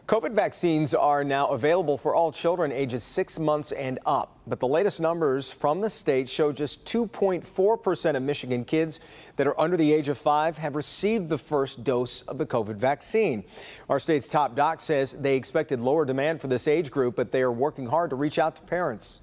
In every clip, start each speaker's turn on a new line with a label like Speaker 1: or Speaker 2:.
Speaker 1: COVID vaccines are now available for all children ages 6 months and up. But the latest numbers from the state show just 2.4% of Michigan kids that are under the age of 5 have received the first dose of the COVID vaccine. Our state's top doc says they expected lower demand for this age group, but they are working hard to reach out to parents.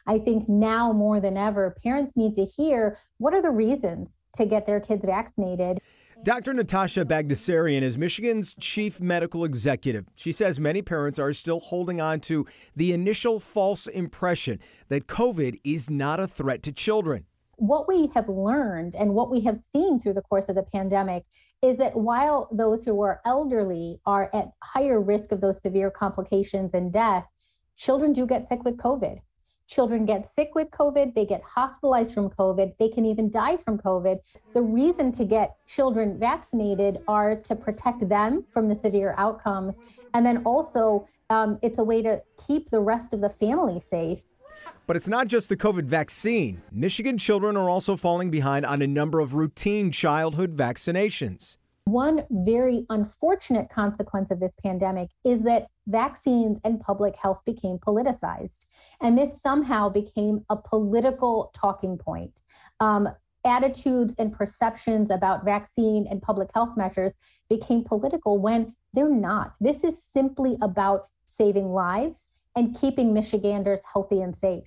Speaker 2: I think now more than ever, parents need to hear what are the reasons to get their kids vaccinated.
Speaker 3: Dr. Natasha Bagdasarian is Michigan's chief medical executive. She says many parents are still holding on to the initial false impression that COVID is not a threat to children.
Speaker 2: What we have learned and what we have seen through the course of the pandemic is that while those who are elderly are at higher risk of those severe complications and death, children do get sick with COVID. Children get sick with COVID, they get hospitalized from COVID, they can even die from COVID. The reason to get children vaccinated are to protect them from the severe outcomes. And then also, it's a way to keep the rest of the family safe.
Speaker 3: But it's not just the COVID vaccine. Michigan children are also falling behind on a number of routine childhood vaccinations.
Speaker 2: One very unfortunate consequence of this pandemic is that vaccines and public health became politicized. And this somehow became a political talking point. Attitudes and perceptions about vaccine and public health measures became political when they're not. This is simply about saving lives and keeping Michiganders healthy and safe.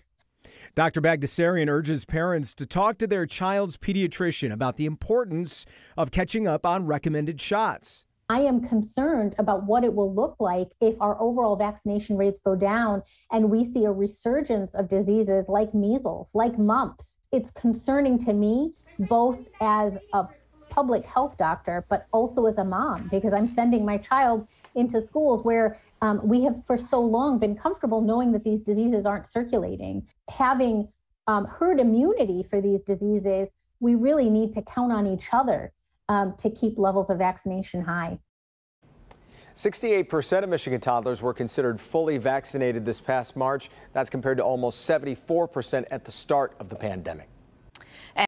Speaker 3: Dr. Bagdasarian urges parents to talk to their child's pediatrician about the importance of catching up on recommended shots.
Speaker 2: I am concerned about what it will look like if our overall vaccination rates go down and we see a resurgence of diseases like measles, like mumps. It's concerning to me, both as a public health doctor, but also as a mom, because I'm sending my child into schools where we have for so long been comfortable knowing that these diseases aren't circulating. Having herd immunity for these diseases, we really need to count on each other to keep levels of vaccination high.
Speaker 1: 68% of Michigan toddlers were considered fully vaccinated this past March. That's compared to almost 74% at the start of the pandemic.